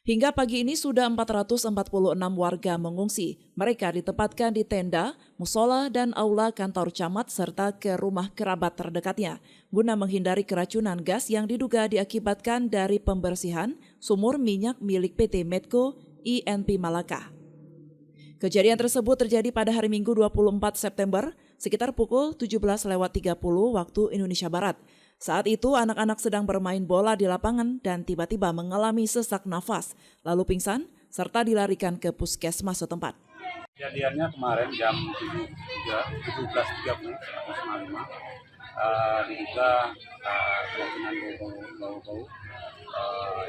Hingga pagi ini sudah 446 warga mengungsi. Mereka ditempatkan di tenda, musola, dan aula kantor camat serta ke rumah kerabat terdekatnya guna menghindari keracunan gas yang diduga diakibatkan dari pembersihan sumur minyak milik PT Medco INP Malaka. Kejadian tersebut terjadi pada hari Minggu 24 September sekitar pukul 17.30 waktu Indonesia Barat. Saat itu anak-anak sedang bermain bola di lapangan dan tiba-tiba mengalami sesak nafas, lalu pingsan serta dilarikan ke puskesmas setempat. Kejadiannya kemarin jam 17.30 atau setengah 5, diduga keracunan bau-bau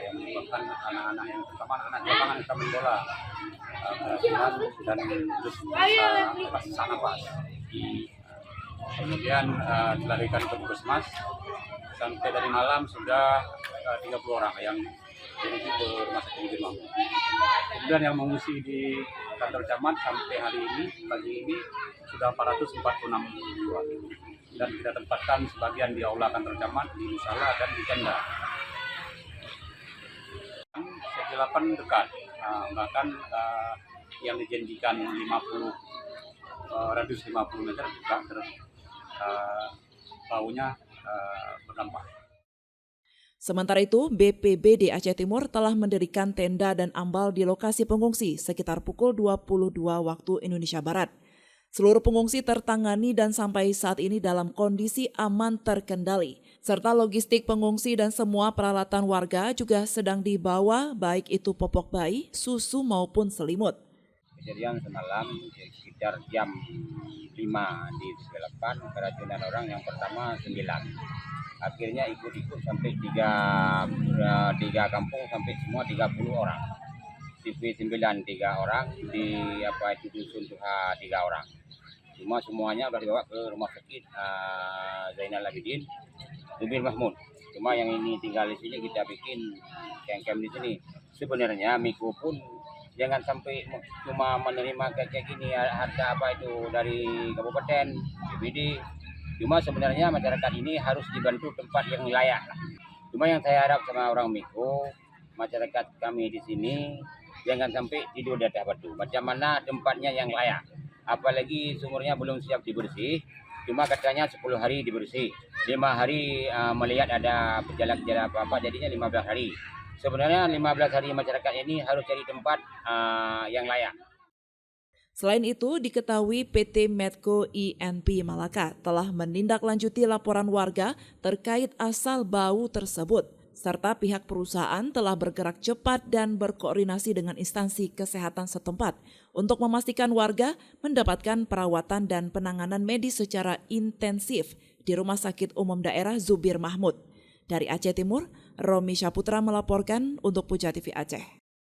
yang menyebabkan anak-anak yang terutama anak di lapangan yang main bola keracunan dan terus sesak nafas. Kemudian dilarikan ke puskesmas. Sampai dari malam sudah 30 orang yang menuju ke rumah sakit Zubir Mahmud. Kemudian yang mengungsi di kantor camat sampai hari ini, pagi ini sudah 446 jiwa. Dan kita tempatkan sebagian di aula kantor camat, di musola dan di tenda. Segelapan dekat, bahkan yang dijanjikan 50 meter juga baunya berdampak. Sementara itu, BPBD Aceh Timur telah mendirikan tenda dan ambal di lokasi pengungsi sekitar pukul 22 waktu Indonesia Barat. Seluruh pengungsi tertangani dan sampai saat ini dalam kondisi aman terkendali, serta logistik pengungsi dan semua peralatan warga juga sedang dibawa, baik itu popok bayi, susu maupun selimut. Kejadian semalam sekitar jam 5 di Segelapan, keracunan orang yang pertama 9. Akhirnya ikut-ikut sampai tiga kampung sampai semua 30 orang. TV9 3 orang, di dusun Tuha 3 orang. Cuma semuanya sudah dibawa ke rumah sakit Zainal Abidin Zubir Mahmud. Cuma yang ini tinggal di sini kita bikin camp di sini. Sebenarnya Miko pun jangan sampai cuma menerima kayak gini harta dari kabupaten BPD. Cuma sebenarnya masyarakat ini harus dibantu tempat yang layak. Cuma yang saya harap sama orang Miko, masyarakat kami di sini jangan sampai tidur di atas batu. Macam mana tempatnya yang layak. Apalagi sumurnya belum siap dibersih. Cuma katanya 10 hari dibersih. 5 hari melihat ada gejala-gejala apa-apa, jadinya 15 hari. Sebenarnya 15 hari masyarakat ini harus cari tempat yang layak. Selain itu, diketahui PT Medco INP Malaka telah menindaklanjuti laporan warga terkait asal bau tersebut, serta pihak perusahaan telah bergerak cepat dan berkoordinasi dengan instansi kesehatan setempat untuk memastikan warga mendapatkan perawatan dan penanganan medis secara intensif di Rumah Sakit Umum Daerah Zubir Mahmud. Dari Aceh Timur, Romi Syaputra melaporkan untuk Puja TV Aceh.